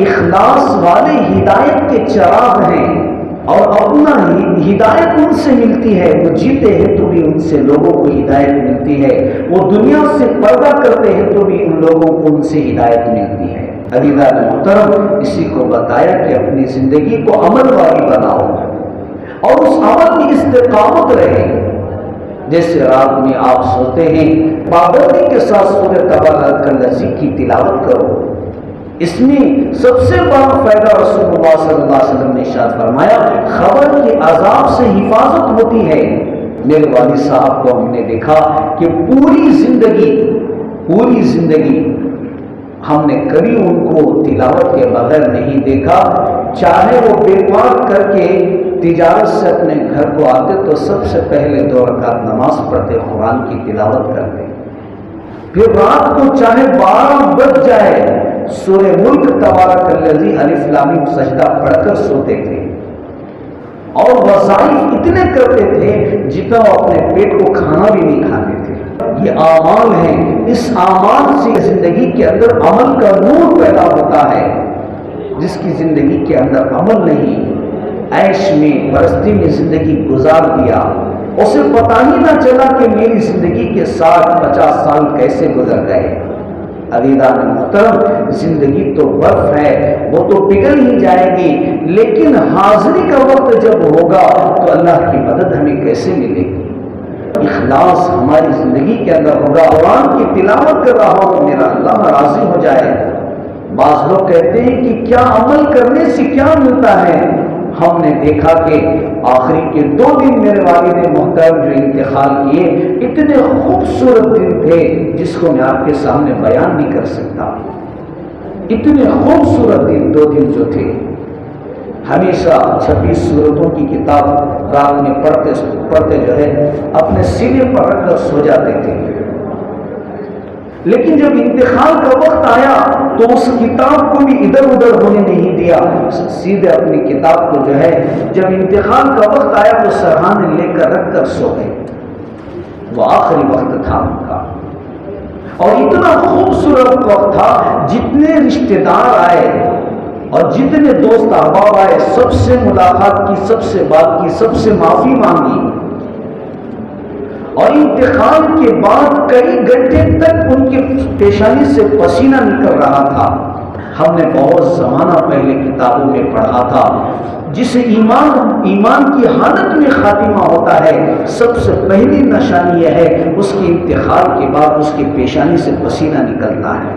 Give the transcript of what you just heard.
اخلاص والے ہدایت کے چراغ ہیں، اور اپنا ہدایت ان سے ملتی ہے، وہ جیتے ہیں تو بھی ان سے لوگوں کو ہدایت ملتی ہے، وہ دنیا سے پردہ کرتے ہیں تو بھی ان لوگوں کو ان سے ہدایت ملتی ہے۔ عزیزان محترم، اسی کو بتایا کہ اپنی زندگی کو عمل والی بناؤ اور اس عمل کی استقامت رہے۔ جیسے رات میں آپ سوتے ہیں، پابندی کے ساتھ سورۃ تبارک الذی کی تلاوت کرو۔ اس میں سب سے بڑا فائدہ رسول اللہ صلی اللہ علیہ وسلم نے ارشاد فرمایا، خبر کے عذاب سے حفاظت ہوتی ہے۔ میرے والد صاحب کو ہم نے دیکھا کہ پوری زندگی ہم نے کبھی ان کو تلاوت کے بغیر نہیں دیکھا، چاہے وہ بیپار کر کے تجارت سے اپنے گھر کو آتے تو سب سے پہلے 2 رکعت نماز پڑھتے، قرآن کی تلاوت کرتے، پھر رات کو چاہے 12 بج جائے سورہ ملک تبارک الذی الف لام میم سجدہ پڑھ کر سوتے تھے، اور وظائف اتنے کرتے تھے جتنا وہ اپنے پیٹ کو کھانا بھی نہیں کھاتے تھے۔ یہ اعمال ہیں، اس اعمال سے زندگی کے اندر عمل کا نور پیدا ہوتا ہے۔ جس کی زندگی کے اندر عمل نہیں، عیش میں پرستی میں زندگی گزار دیا، اسے پتہ ہی نہ چلا کہ میری زندگی کے 60-50 سال کیسے گزر گئے۔ عزیزان محترم، زندگی تو برف ہے، وہ تو پگھل ہی جائے گی، لیکن حاضری کا وقت جب ہوگا تو اللہ کی مدد ہمیں کیسے ملے گی؟ اخلاص ہماری زندگی کے اندر ہوگا، قرآن کی تلاوت کر رہا ہوں میرا اللہ راضی ہو جائے۔ بعض لوگ کہتے ہیں کہ کیا عمل کرنے سے کیا ملتا ہے؟ ہم نے دیکھا کہ آخری کے 2 دن میرے والد محترم جو انتقال کیے، اتنے خوبصورت دن تھے جس کو میں آپ کے سامنے بیان نہیں کر سکتا۔ اتنے خوبصورت دن 2 دن جو تھے، ہمیشہ 26 سورتوں کی کتاب رات میں پڑھتے جو ہے اپنے سینے پر رکھ کر سو جاتے تھے، لیکن جب انتقال کا وقت آیا تو اس کتاب کو بھی ادھر ادھر ہونے نہیں دیا، سیدھے اپنی کتاب کو جو ہے جب انتقال کا وقت آیا تو سرہانے لے کر رکھ کر سو گئے۔ وہ آخری وقت تھا ان کا، اور اتنا خوبصورت وقت تھا، جتنے رشتہ دار آئے اور جتنے دوست احباب آئے سب سے ملاقات کی، سب سے بات کی، سب سے معافی مانگی، اور انتقال کے بعد کئی گھنٹے تک ان کے پیشانی سے پسینہ نکل رہا تھا۔ ہم نے بہت زمانہ پہلے کتابوں میں پڑھا تھا، جسے ایمان کی حالت میں خاتمہ ہوتا ہے، سب سے پہلی نشانی یہ ہے اس کے انتقال کے بعد اس کے پیشانی سے پسینہ نکلتا ہے۔